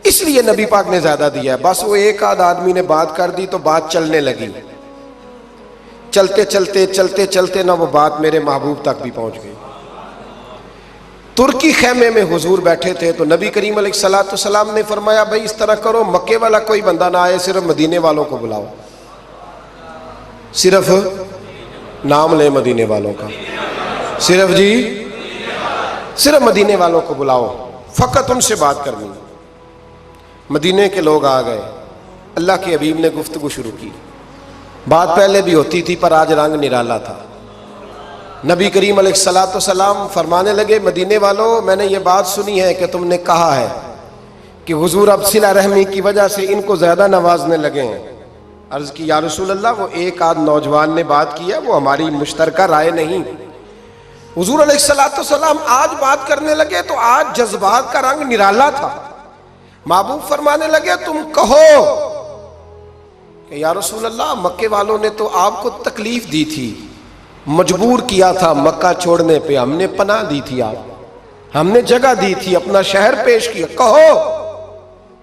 Speaker 1: اس لیے نبی پاک نے زیادہ دیا ہے۔ بس وہ ایک آدھ آدمی نے بات کر دی تو بات چلنے لگی، چلتے چلتے چلتے چلتے نا وہ بات میرے محبوب تک بھی پہنچ گئی۔ ترکی خیمے میں حضور بیٹھے تھے تو نبی کریم علیہ السلام نے فرمایا بھائی اس طرح کرو، مکے والا کوئی بندہ نہ آئے، صرف مدینے والوں کو بلاؤ، صرف نام لے مدینے والوں کا، صرف جی صرف مدینے والوں کو بلاؤ، فقط ان سے بات کرنی۔ مدینے کے لوگ آ گئے، اللہ کے حبیب نے گفتگو شروع کی، بات پہلے بھی ہوتی تھی پر آج رنگ نرالا تھا۔ نبی کریم علیہ السلام فرمانے لگے مدینے والوں، میں نے یہ بات سنی ہے کہ تم نے کہا ہے کہ حضور اب صلہ رحمی کی وجہ سے ان کو زیادہ نوازنے لگے ہیں۔ عرض کی یا رسول اللہ وہ ایک آدھ نوجوان نے بات کی ہے، وہ ہماری مشترکہ رائے نہیں۔ حضور علیہ السلام آج بات کرنے لگے تو آج جذبات کا رنگ نرالا تھا۔ محبوب فرمانے لگے تم کہو کہ یا رسول اللہ مکے والوں نے تو آپ کو تکلیف دی تھی، مجبور کیا تھا مکہ چھوڑنے پہ، ہم نے پناہ دی تھی، آپ ہم نے جگہ دی تھی، اپنا شہر پیش کیا، کہو۔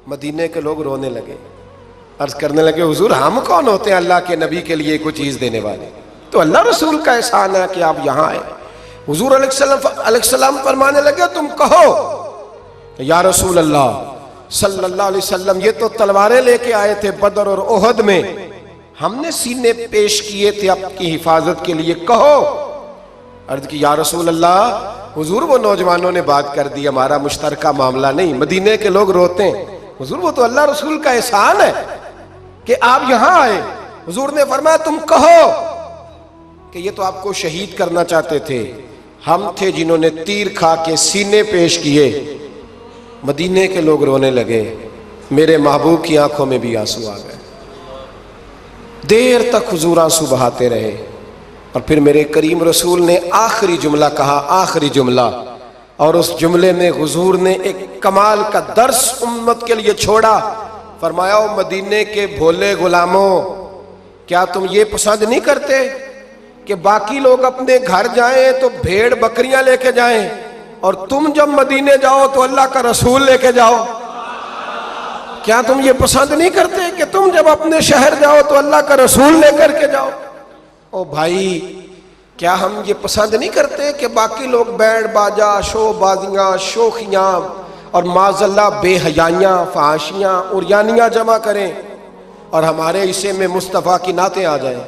Speaker 1: مدینے کے لوگ رونے لگے، عرض کرنے لگے حضور ہم کون ہوتے ہیں اللہ کے نبی کے لیے کوئی چیز دینے والے، تو اللہ رسول کا احسان ہے کہ آپ یہاں آئے۔ حضور علیہ السلام فرمانے لگے تم کہو یا رسول اللہ صلی اللہ علیہ وسلم یہ تو تلواریں لے کے آئے تھے بدر اور احد میں، ہم نے سینے پیش کیے تھے آپ کی حفاظت کے لیے، کہو۔ عرض کی یا رسول اللہ، حضور وہ نوجوانوں نے بات کر دی، ہمارا مشترکہ معاملہ نہیں، مدینے کے لوگ روتے ہیں۔ حضور وہ تو اللہ رسول کا احسان ہے کہ آپ یہاں آئے۔ حضور نے فرمایا تم کہو کہ یہ تو آپ کو شہید کرنا چاہتے تھے، ہم تھے جنہوں نے تیر کھا کے سینے پیش کیے۔ مدینے کے لوگ رونے لگے، میرے محبوب کی آنکھوں میں بھی آنسو آ گئے۔ دیر تک حضور آنسو بہاتے رہے، اور پھر میرے کریم رسول نے آخری جملہ کہا، آخری جملہ، اور اس جملے میں حضور نے ایک کمال کا درس امت کے لیے چھوڑا۔ فرمایا او مدینے کے بھولے غلاموں، کیا تم یہ پسند نہیں کرتے کہ باقی لوگ اپنے گھر جائیں تو بھیڑ بکریاں لے کے جائیں، اور تم جب مدینے جاؤ تو اللہ کا رسول لے کے جاؤ؟ کیا تم یہ پسند نہیں کرتے کہ تم جب اپنے شہر جاؤ تو اللہ کا رسول لے کر کے جاؤ؟ او بھائی، کیا ہم یہ پسند نہیں کرتے کہ باقی لوگ بینڈ باجا، شو بازیاں، شوخیاں اور معاذ اللہ بے حیائیاں، فحاشیاں، عریانیاں جمع کریں، اور ہمارے حصے میں مصطفیٰ کی نعتیں آ جائیں،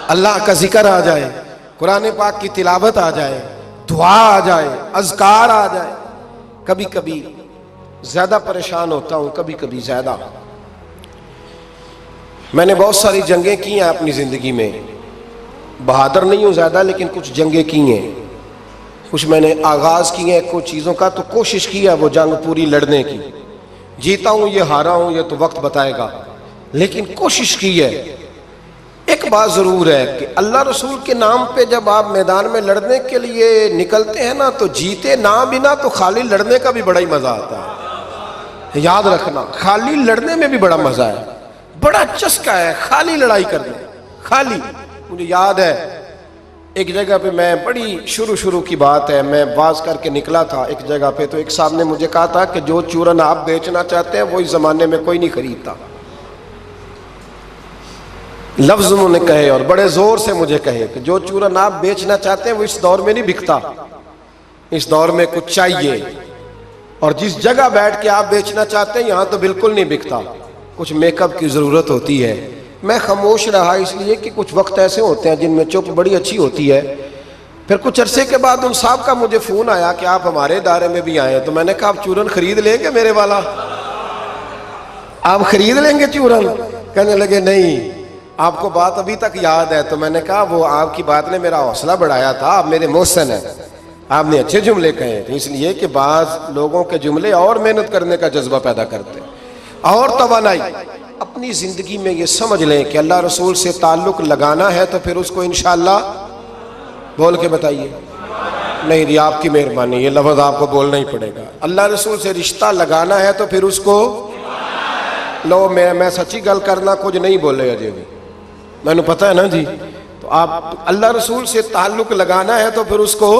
Speaker 1: اللہ کا ذکر آ جائے، قرآن پاک کی تلاوت آ جائے، دعا آ جائے، اذکار آ جائے؟ کبھی کبھی زیادہ پریشان ہوتا ہوں، کبھی کبھی زیادہ۔ میں نے بہت ساری جنگیں کی ہیں اپنی زندگی میں، بہادر نہیں ہوں زیادہ، لیکن کچھ جنگیں کی ہیں، کچھ میں نے آغاز کی ہیں کچھ چیزوں کا، تو کوشش کی ہے وہ جنگ پوری لڑنے کی۔ جیتا ہوں یہ ہارا ہوں یہ تو وقت بتائے گا، لیکن کوشش کی ہے۔ ایک بات ضرور ہے کہ اللہ رسول کے نام پہ جب آپ میدان میں لڑنے کے لیے نکلتے ہیں نا، تو جیتے نہ بنا تو خالی لڑنے کا بھی بڑا ہی مزہ آتا ہے۔ یاد رکھنا، خالی لڑنے میں بھی بڑا مزہ ہے، بڑا چسکا ہے خالی لڑائی کرنے، خالی۔ مجھے یاد ہے ایک جگہ پہ، میں بڑی شروع کی بات ہے، میں واز کر کے نکلا تھا ایک جگہ پہ، تو ایک صاحب نے مجھے کہا تھا کہ جو چورن آپ بیچنا چاہتے ہیں وہ اس زمانے میں کوئی نہیں خریدتا۔ لفظ انہوں نے کہے اور بڑے زور سے مجھے کہے کہ جو چورن آپ بیچنا چاہتے ہیں وہ اس دور میں نہیں بکتا، اس دور میں کچھ چاہیے، اور جس جگہ بیٹھ کے آپ بیچنا چاہتے ہیں یہاں تو بالکل نہیں بکتا، کچھ میک اپ کی ضرورت ہوتی ہے۔ میں خاموش رہا اس لیے کہ کچھ وقت ایسے ہوتے ہیں جن میں چپ بڑی اچھی ہوتی ہے۔ پھر کچھ عرصے کے بعد ان صاحب کا مجھے فون آیا کہ آپ ہمارے ادارے میں بھی آئے، تو میں نے کہا آپ چورن خرید لیں گے میرے والا؟ آپ خرید لیں گے چورن؟ کہنے لگے نہیں، آپ کو بات ابھی تک یاد ہے؟ تو میں نے کہا وہ آپ کی بات نے میرا حوصلہ بڑھایا تھا، آپ میرے محسن ہیں، آپ نے اچھے جملے کہے تھے، اس لیے کہ بعض لوگوں کے جملے اور محنت کرنے کا جذبہ پیدا کرتے اور توانائی۔ اپنی زندگی میں یہ سمجھ لیں کہ اللہ رسول سے تعلق لگانا ہے تو پھر اس کو انشاءاللہ بول کے بتائیے۔ نہیں جی، آپ کی مہربانی، یہ لفظ آپ کو بولنا ہی پڑے گا۔ اللہ رسول سے رشتہ لگانا ہے تو پھر اس کو لو، میں سچی گل کرنا کچھ نہیں بولے اجے بھی، میں نے پتہ ہے نا جی۔ تو آپ اللہ رسول سے تعلق لگانا ہے تو پھر اس کو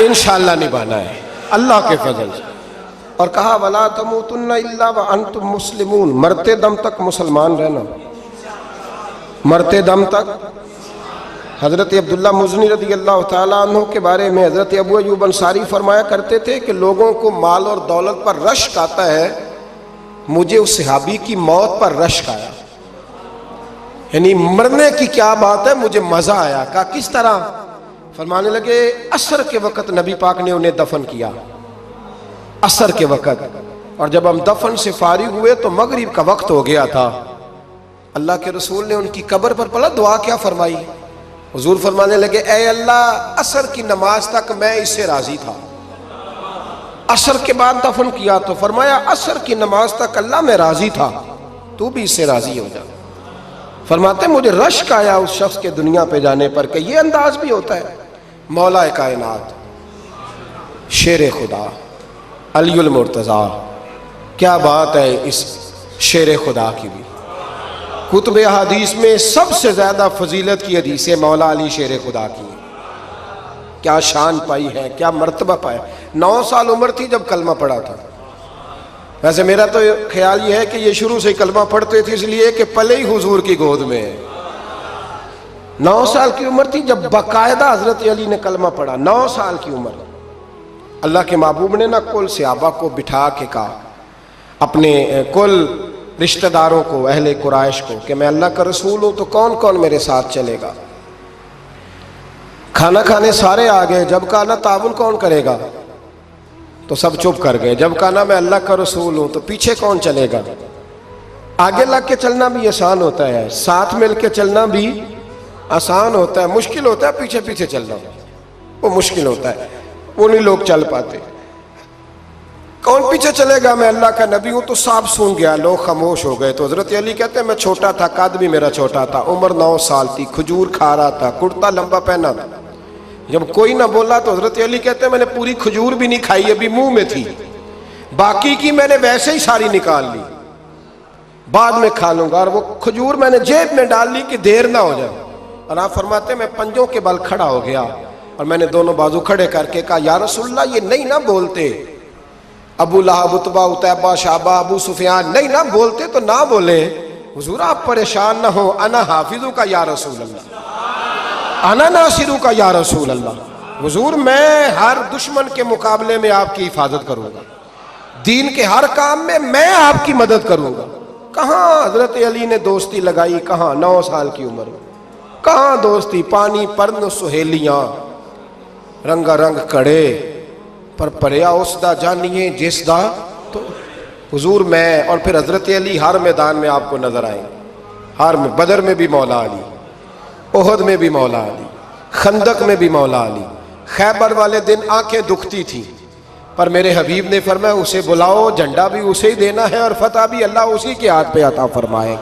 Speaker 1: انشاءاللہ نبھانا ہے اللہ کے فضل سے۔ اور کہا وَلَا تَمُوتُنَّ إِلَّا وَأَنْتُمْ مُسْلِمُونَ، مرتے دم تک مسلمان رہنا، مرتے دم تک۔ حضرت عبداللہ مزنی رضی اللہ تعالیٰ عنہ کے بارے میں حضرت ابو ایوب انصاری فرمایا کرتے تھے کہ لوگوں کو مال اور دولت پر رشک آتا ہے، مجھے اس صحابی کی موت پر رشک آیا، یعنی مرنے کی کیا بات ہے، مجھے مزہ آیا۔ کہا کس طرح؟ فرمانے لگے عصر کے وقت نبی پاک نے انہیں دفن کیا، عصر کے وقت، اور جب ہم دفن سے فارغ ہوئے تو مغرب کا وقت ہو گیا تھا۔ اللہ کے رسول نے ان کی قبر پر پڑھا، دعا کیا فرمائی؟ حضور فرمانے لگے اے اللہ، عصر کی نماز تک میں اس سے راضی تھا، عصر کے بعد دفن کیا تو فرمایا عصر کی نماز تک اللہ میں راضی تھا، تو بھی اس سے راضی ہو جا۔ فرماتے مجھے رشک آیا اس شخص کے دنیا پہ جانے پر کہ یہ انداز بھی ہوتا ہے۔ مولا کائنات، شیر خدا، علی المرتضیٰ، کیا بات ہے اس شیر خدا کی بھی۔ کتب حدیث میں سب سے زیادہ فضیلت کی حدیث ہے مولا علی شیر خدا کی، کیا شان پائی ہے، کیا مرتبہ پایا۔ 9 سال عمر تھی جب کلمہ پڑھا تھا۔ ویسے میرا تو خیال یہ ہے کہ یہ شروع سے کلمہ پڑھتے تھے اس لیے کہ پلے ہی حضور کی گود میں ہے۔ 9 سال کی عمر تھی جب باقاعدہ حضرت علی نے کلمہ پڑھا، 9 سال کی عمر۔ اللہ کے محبوب نے نہ کل صحابہ کو بٹھا کے کہا، اپنے کل رشتہ داروں کو، اہل قریش کو، کہ میں اللہ کا رسول ہوں تو کون کون میرے ساتھ چلے گا؟ کھانا کھانے سارے آ گئے، جب کہا نا تعاون کون کرے گا تو سب چپ کر گئے، جب کہا نا میں اللہ کا رسول ہوں تو پیچھے کون چلے گا؟ آگے لگ کے چلنا بھی آسان ہوتا ہے، ساتھ مل کے چلنا بھی آسان ہوتا ہے، مشکل ہوتا ہے پیچھے پیچھے چلنا، وہ مشکل ہوتا ہے، وہ نہیں لوگ چل پاتے۔ کون پیچھے چلے گا؟ میں اللہ کا نبی ہوں۔ تو سب سن گیا، لوگ خاموش ہو گئے۔ تو حضرت علی کہتے ہیں میں چھوٹا تھا، قد بھی میرا چھوٹا تھا، عمر 9 سال تھی، کھجور کھا رہا تھا، کرتا لمبا پہنا تھا۔ جب کوئی نہ بولا تو حضرت علی کہتے ہیں میں نے پوری کھجور بھی نہیں کھائی، ابھی منہ میں تھی، باقی کی میں نے ویسے ہی ساری نکال لی، بعد میں کھا لوں گا، اور وہ کھجور میں نے جیب میں ڈال لی کہ دیر نہ ہو جائے۔ اور آپ فرماتے ہیں میں پنجوں کے بل کھڑا ہو گیا اور میں نے دونوں بازو کھڑے کر کے کہا یا رسول اللہ یہ نہیں نہ بولتے، ابو لہب، عتبہ، عتیبہ، شعبہ، ابو سفیان نہیں نہ بولتے تو نہ بولے، حضور آپ پریشان نہ ہو، انا حافظو کا یا رسول اللہ، انا ناصرو کا یا رسول اللہ، حضور میں ہر دشمن کے مقابلے میں آپ کی حفاظت کروں گا، دین کے ہر کام میں آپ کی مدد کروں گا۔ کہاں حضرت علی نے دوستی لگائی؟ کہاں 9 سال کی عمر میں، کہاں دوستی؟ پانی پرن سہیلیاں رنگا رنگ کڑے پر پریا اس دا جانیے جس دا، تو حضور میں، اور پھر حضرت علی ہر میدان میں آپ کو نظر آئیں، ہر میں، بدر میں بھی مولا علی، احد میں بھی مولا علی، خندق میں بھی مولا علی، خیبر والے دن آنکھیں دکھتی تھیں پر میرے حبیب نے فرمایا اسے بلاؤ، جھنڈا بھی اسے ہی دینا ہے اور فتح بھی اللہ اسی کے ہاتھ پہ عطا فرمائے۔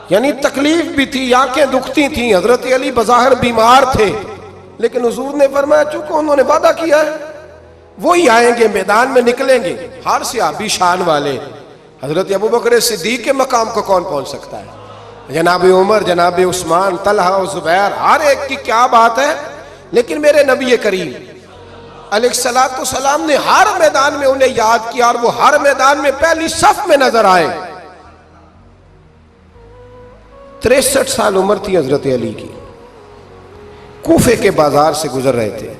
Speaker 1: یعنی تکلیف بھی تھی، آنکھیں دکھتی تھیں، حضرت علی بظاہر بیمار تھے، لیکن حضور نے فرمایا چونکہ انہوں نے وعدہ کیا ہے وہی آئیں گے، میدان میں نکلیں گے۔ ہر صحابی شان والے، حضرت ابوبکر صدیق کے مقام کو کون پہنچ سکتا ہے؟ جناب عمر، جناب عثمان، طلحہ و زبیر، ہر ایک کی کیا بات ہے، لیکن میرے نبی کریم علیہ الصلوۃ والسلام نے ہر میدان میں انہیں یاد کیا اور وہ ہر میدان میں پہلی صف میں نظر آئے۔ 63 سال عمر تھی حضرت علی کی، کوفے کے بازار سے گزر رہے تھے،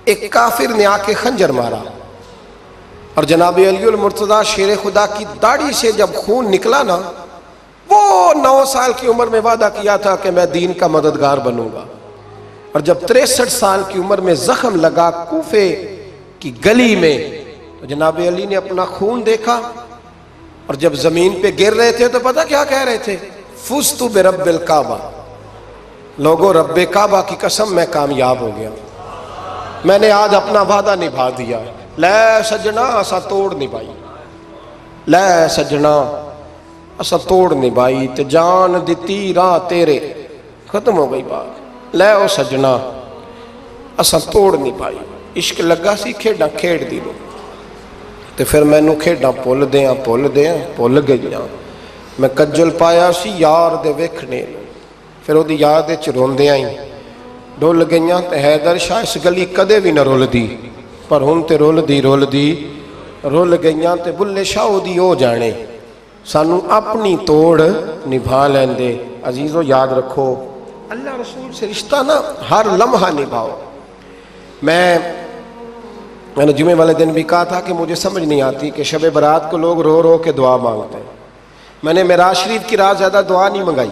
Speaker 1: ایک کافر نے آ کے خنجر مارا اور جناب علی المرتضیٰ شیر خدا کی داڑھی سے جب خون نکلا نا، وہ 9 سال کی عمر میں وعدہ کیا تھا کہ میں دین کا مددگار بنوں گا، اور جب 63 سال کی عمر میں زخم لگا کوفے کی گلی میں تو جناب علی نے اپنا خون دیکھا، اور جب زمین پہ گر رہے تھے تو پتہ کیا کہہ رہے تھے؟ فزت برب الکعبہ، لوگوں رب کعبہ کی قسم میں کامیاب ہو گیا، میں نے آج اپنا وعدہ نبھا دیا، لے سجنا اسا توڑ نبھائی، لے سجنا اسا توڑ نبھائی تے جان دتی راہ تیرے، ختم ہو گئی بات، لے او سجنا اسا توڑ نبھائی، عشق لگا سی کھیڈاں کھیڑ دی لو تے پھر مینوں کھیڈاں بھول گئیاں، میں کجل پایا سی یار دے ویکھنے، پھر وہ یاد وچ روندیاں ہی ڈول گئیاں تے حیدر شاہ اس گلی کدے بھی نہ رول دی، پر ہن تے رول گئیاں تے بلے شاہ دی او جانے، سانو اپنی توڑ نبھا لیندے۔ عزیزو یاد رکھو اللہ رسول سے رشتہ نا ہر لمحہ نبھاؤ۔ میں نے جمعے والے دن بھی کہا تھا کہ مجھے سمجھ نہیں آتی کہ شب برات کو لوگ رو رو کے دعا مانگتے ہیں، میں نے معراج شریف کی رات زیادہ دعا نہیں منگائی،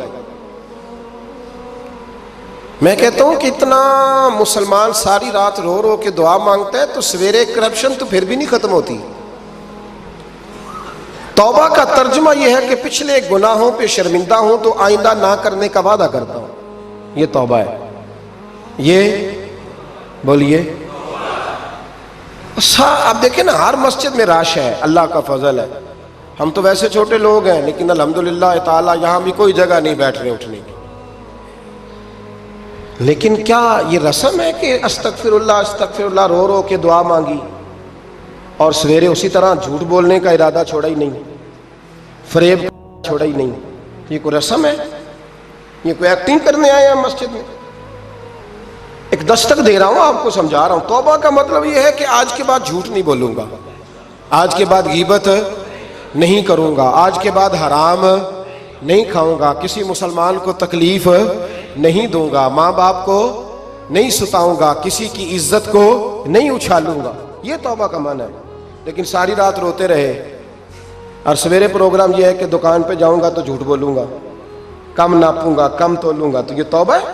Speaker 1: میں کہتا ہوں کہ اتنا مسلمان ساری رات رو رو کے دعا مانگتا ہے تو سویرے کرپشن تو پھر بھی نہیں ختم ہوتی۔ توبہ کا ترجمہ یہ ہے کہ پچھلے گناہوں پہ شرمندہ ہوں تو آئندہ نہ کرنے کا وعدہ کرتا ہوں، یہ توبہ ہے، یہ بولیے۔ آپ دیکھیں نا ہر مسجد میں رش ہے، اللہ کا فضل ہے، ہم تو ویسے چھوٹے لوگ ہیں لیکن الحمدللہ تعالیٰ یہاں بھی کوئی جگہ نہیں بیٹھنے اٹھنے کی، لیکن کیا یہ رسم ہے کہ استغفر اللہ رو رو کے دعا مانگی اور سویرے اسی طرح جھوٹ بولنے کا ارادہ چھوڑا ہی نہیں، فریب چھوڑا ہی نہیں؟ یہ کوئی رسم ہے؟ یہ کوئی ایکٹنگ کرنے آئے ہیں مسجد میں؟ ایک دستک دے رہا ہوں، آپ کو سمجھا رہا ہوں، توبہ کا مطلب یہ ہے کہ آج کے بعد جھوٹ نہیں بولوں گا، آج کے بعد غیبت نہیں کروں گا، آج کے بعد حرام نہیں کھاؤں گا، کسی مسلمان کو تکلیف نہیں دوں گا، ماں باپ کو نہیں ستاؤں گا، کسی کی عزت کو نہیں اچھالوں گا، یہ توبہ کا معنی ہے۔ لیکن ساری رات روتے رہے اور سویرے پروگرام یہ ہے کہ دکان پہ جاؤں گا تو جھوٹ بولوں گا، کم ناپوں گا، کم تولوں گا، تو یہ توبہ ہے؟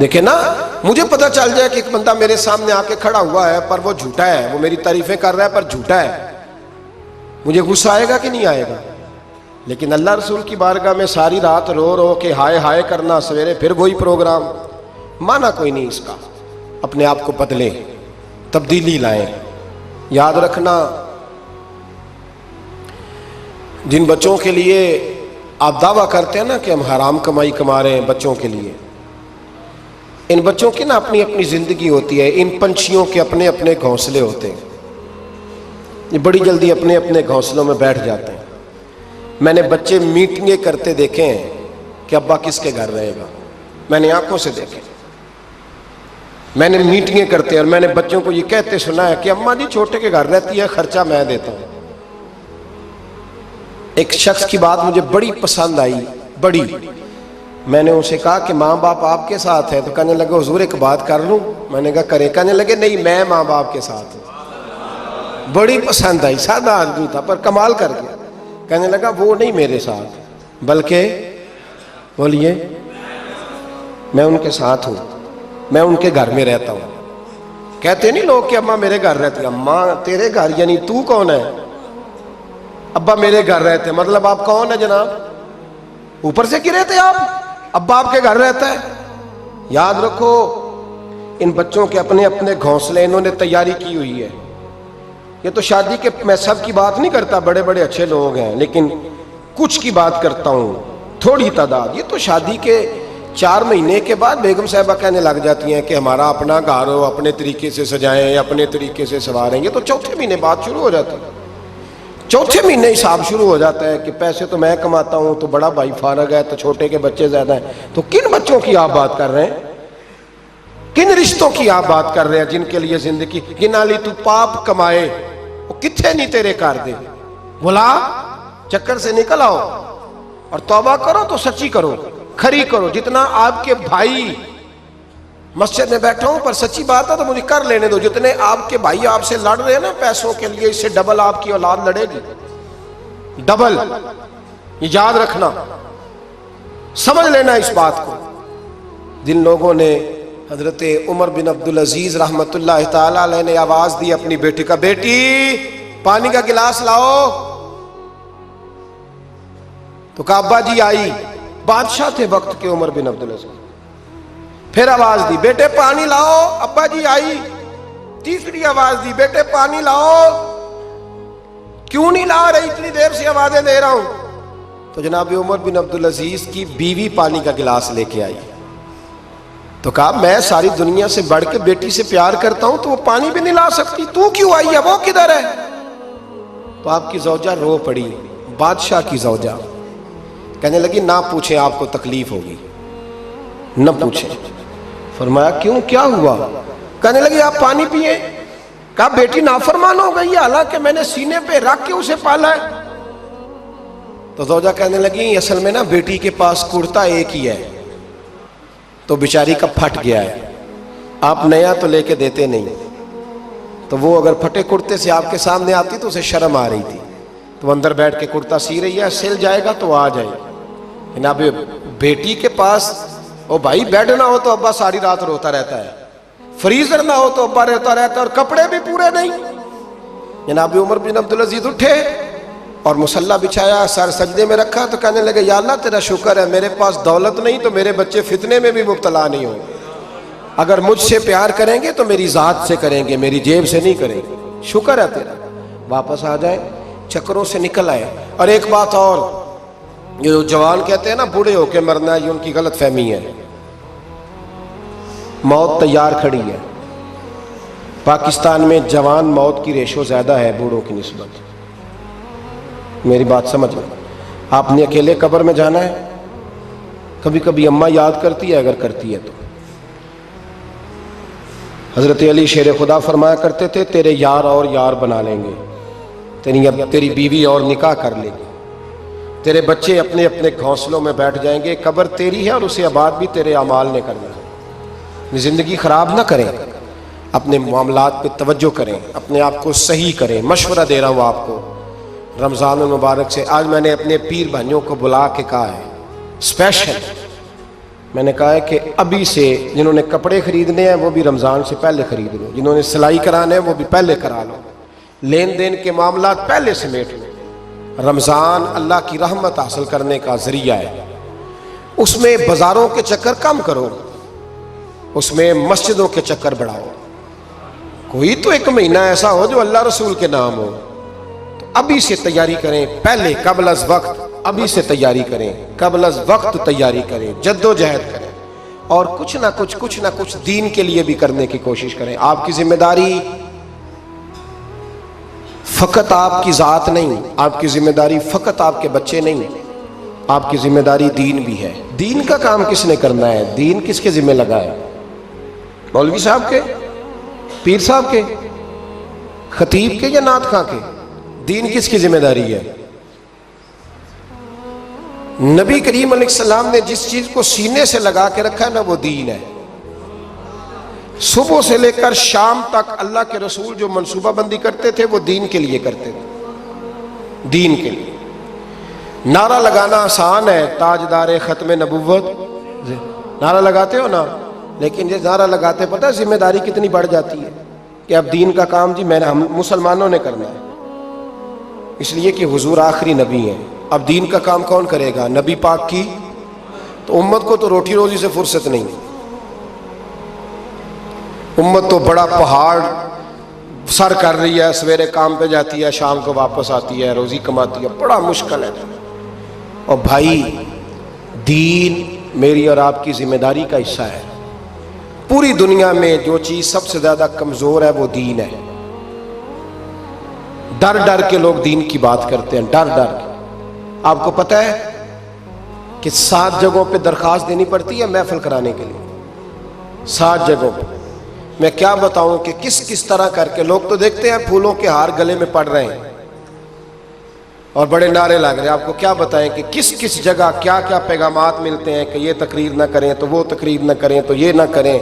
Speaker 1: دیکھیں نا، مجھے پتہ چل جائے کہ ایک بندہ میرے سامنے آ کے کھڑا ہوا ہے پر وہ جھوٹا ہے، وہ میری تعریفیں کر رہا ہے پر جھوٹا ہے، مجھے غصہ آئے گا کہ نہیں آئے گا؟ لیکن اللہ رسول کی بارگاہ میں ساری رات رو رو کے ہائے ہائے کرنا، سویرے پھر وہی پروگرام، مانا کوئی نہیں اس کا۔ اپنے آپ کو بدلیں، تبدیلی لائیں۔ یاد رکھنا، جن بچوں کے لیے آپ دعویٰ کرتے ہیں نا کہ ہم حرام کمائی کما رہے ہیں بچوں کے لیے، ان بچوں کی نا اپنی اپنی زندگی ہوتی ہے، ان پنچھیوں کے اپنے اپنے گھونسلے ہوتے ہیں، یہ بڑی جلدی اپنے اپنے گھونسلوں میں بیٹھ جاتے ہیں۔ میں نے بچے میٹنگیں کرتے دیکھے ہیں کہ ابا کس کے گھر رہے گا، میں نے آنکھوں سے دیکھے، میں نے میٹنگیں کرتے ہیں اور میں نے بچوں کو یہ کہتے سنا ہے کہ اماں جی چھوٹے کے گھر رہتی ہے، خرچہ میں دیتا ہوں۔ ایک شخص کی بات مجھے بڑی پسند آئی، بڑی، میں نے اسے کہا کہ ماں باپ آپ کے ساتھ ہے، تو کہنے لگے حضور ایک بات کر لوں؟ میں نے کہا کرے، کہنے لگے نہیں میں ماں باپ کے ساتھ ہوں۔ بڑی پسند آئی، سادہ آدمی تھا پر کمال کر گیا، کہنے لگا وہ نہیں میرے ساتھ بلکہ، بولیے، میں ان کے ساتھ ہوں، میں ان کے گھر میں رہتا ہوں۔ کہتے نہیں لوگ کہ اماں میرے گھر رہتی ہے، اماں تیرے گھر یعنی تو کون ہے؟ ابا میرے گھر رہتے، مطلب آپ کون ہے جناب؟ اوپر سے گرے تھے آپ؟ ابا آپ کے گھر رہتا ہے؟ یاد رکھو، ان بچوں کے اپنے اپنے گھونسلے انہوں نے تیاری کی ہوئی ہے۔ یہ تو شادی کے، میں سب کی بات نہیں کرتا، بڑے بڑے اچھے لوگ ہیں، لیکن کچھ کی بات کرتا ہوں، تھوڑی تعداد۔ یہ تو شادی کے 4 مہینے کے بعد بیگم صاحبہ کہنے لگ جاتی ہیں کہ ہمارا اپنا گھر ہو، اپنے طریقے سے سجائیں، اپنے طریقے سے سنواریں۔ یہ تو چوتھے مہینے بات شروع ہو جاتی ہے، چوتھے مہینے حساب شروع ہو جاتا ہے کہ پیسے تو میں کماتا ہوں، تو بڑا بھائی فارغ ہے، تو چھوٹے کے بچے زیادہ ہیں۔ تو کن بچوں کی آپ بات کر رہے ہیں؟ کن رشتوں کی آپ بات کر رہے ہیں جن کے لیے زندگی گنا لی؟ تو پاپ کمائے وہ کتنے نہیں تیرے کر دے، بلا چکر سے نکل آؤ اور توبہ کرو تو سچی کرو، کھری کرو۔ جتنا آپ کے بھائی، مسجد میں بیٹھا ہوں پر سچی بات ہے تو مجھے کر لینے دو، جتنے آپ کے بھائی آپ سے لڑ رہے ہیں نا پیسوں کے لیے، اس سے ڈبل آپ کی اولاد لڑے گی، ڈبل۔ یہ یاد رکھنا، سمجھ لینا اس بات کو۔ جن لوگوں نے، حضرت عمر بن عبدالعزیز رحمت اللہ تعالی علیہ نے آواز دی اپنی بیٹی کا، بیٹی پانی کا گلاس لاؤ، تو کہا ابا جی آئی، بادشاہ تھے وقت کے عمر بن عبدالعزیز۔ پھر آواز دی بیٹے پانی لاؤ، ابا جی آئی۔ تیسری آواز دی بیٹے پانی لاؤ، کیوں نہیں لا رہی، اتنی دیر سے آوازیں دے رہا ہوں۔ تو جناب عمر بن عبدالعزیز کی بیوی پانی کا گلاس لے کے آئی، تو کہا میں ساری دنیا سے بڑھ کے بیٹی سے پیار کرتا ہوں تو وہ پانی بھی نہیں لا سکتی، تو کیوں آئی ہے، وہ کدھر ہے؟ تو آپ کی زوجہ رو پڑی، بادشاہ کی زوجہ، کہنے لگی نہ پوچھیں، آپ کو تکلیف ہوگی، نہ پوچھیں۔ فرمایا کیوں، کیا ہوا؟ کہنے لگی آپ پانی پیئے۔ کہا بیٹی نافرمان ہو گئی ہے، حالانکہ میں نے سینے پہ رکھ کے اسے پالا ہے۔ تو زوجہ کہنے لگی اصل میں نا بیٹی کے پاس کرتا ایک ہی ہے، تو بیچاری کا پھٹ گیا ہے، آپ نیا تو لے کے دیتے نہیں، تو وہ اگر پھٹے کرتے سے آپ کے سامنے آتی تو اسے شرم آ رہی تھی، تو اندر بیٹھ کے کرتا سی رہی ہے، سل جائے گا تو آ جائے۔ جناب بیٹی کے پاس، او بھائی بیڈ نہ ہو تو ابا ساری رات روتا رہتا ہے، فریزر نہ ہو تو ابا روتا رہتا ہے، اور کپڑے بھی پورے نہیں۔ جناب عمر بن عبدالعزیز اٹھے اور مصلی بچھایا، سر سجدے میں رکھا، تو کہنے لگے یا اللہ تیرا شکر ہے میرے پاس دولت نہیں تو میرے بچے فتنے میں بھی مبتلا نہیں ہوں، اگر مجھ سے پیار کریں گے تو میری ذات سے کریں گے، میری جیب سے نہیں کریں گے، شکر ہے تیرا۔ واپس آ جائیں، چکروں سے نکل آئے۔ اور ایک بات اور، یہ جو جوان کہتے ہیں نا بوڑھے ہو کے مرنا، یہ ان کی غلط فہمی ہے۔ موت تیار کھڑی ہے، پاکستان میں جوان موت کی ریشو زیادہ ہے بوڑھوں کی نسبت، میری بات سمجھ لیں۔ آپ نے اکیلے قبر میں جانا ہے، کبھی کبھی اماں یاد کرتی ہے اگر کرتی ہے تو۔ حضرت علی شیر خدا فرمایا کرتے تھے تیرے یار اور یار بنا لیں گے، تیری بیوی اور نکاح کر لے گی، تیرے بچے اپنے اپنے گھونسلوں میں بیٹھ جائیں گے، قبر تیری ہے اور اسے آباد بھی تیرے اعمال نے کرنا ہے۔ زندگی خراب نہ کریں، اپنے معاملات پہ توجہ کریں، اپنے آپ کو صحیح کریں۔ مشورہ دے رہا ہوں آپ کو رمضان المبارک سے، آج میں نے اپنے پیر بھائیوں کو بلا کے کہا ہے اسپیشل، میں نے کہا ہے کہ ابھی سے جنہوں نے کپڑے خریدنے ہیں وہ بھی رمضان سے پہلے خرید لو، جنہوں نے سلائی کرانے ہیں وہ بھی پہلے کرا لو، لین دین کے معاملات پہلے سمیٹ لو۔ رمضان اللہ کی رحمت حاصل کرنے کا ذریعہ ہے، اس میں بازاروں کے چکر کم کرو، اس میں مسجدوں کے چکر بڑھاؤ۔ کوئی تو ایک مہینہ ایسا ہو جو اللہ رسول کے نام ہو، تو ابھی سے تیاری کریں، پہلے قبل از وقت ابھی سے تیاری کریں، قبل از وقت تیاری کریں، جد و جہد کریں، اور کچھ نہ کچھ دین کے لیے بھی کرنے کی کوشش کریں۔ آپ کی ذمہ داری فقط آپ کی ذات نہیں، آپ کی ذمہ داری فقط آپ کے بچے نہیں، آپ کی ذمہ داری دین بھی ہے۔ دین کا کام کس نے کرنا ہے؟ دین کس کے ذمہ لگا ہے؟ مولوی صاحب کے، پیر صاحب کے، خطیب کے یا نعت خواں کے؟ دین کس کی ذمہ داری ہے؟ نبی کریم علیہ السلام نے جس چیز کو سینے سے لگا کے رکھا ہے نا، وہ دین ہے۔ صبح سے لے کر شام تک اللہ کے رسول جو منصوبہ بندی کرتے تھے وہ دین کے لیے کرتے تھے، دین کے لیے۔ نعرہ لگانا آسان ہے، تاجدار ختم نبوت، نعرہ لگاتے ہو نا، لیکن یہ نعرہ لگاتے پتہ ہے ذمہ داری کتنی بڑھ جاتی ہے کہ اب دین کا کام جی ہم مسلمانوں نے کرنا ہے، اس لیے کہ حضور آخری نبی ہیں۔ اب دین کا کام کون کرے گا؟ نبی پاک کی، تو امت کو تو روٹی روزی سے فرصت نہیں، امت تو بڑا پہاڑ سر کر رہی ہے، سویرے کام پہ جاتی ہے، شام کو واپس آتی ہے، روزی کماتی ہے، بڑا مشکل ہے۔ اور بھائی دین میری اور آپ کی ذمہ داری کا حصہ ہے۔ پوری دنیا میں جو چیز سب سے زیادہ کمزور ہے وہ دین ہے۔ ڈر ڈر کے لوگ دین کی بات کرتے ہیں، ڈر ڈر کے۔ آپ کو پتہ ہے کہ 7 جگہوں پہ درخواست دینی پڑتی ہے محفل کرانے کے لیے، 7 جگہوں پہ۔ میں کیا بتاؤں کہ کس طرح کر کے لوگ تو دیکھتے ہیں پھولوں کے ہار گلے میں پڑ رہے ہیں اور بڑے نعرے لگ رہے ہیں، آپ کو کیا بتائیں کہ کس جگہ کیا پیغامات ملتے ہیں کہ یہ تقریر نہ کریں تو وہ تقریر نہ کریں تو یہ نہ کریں۔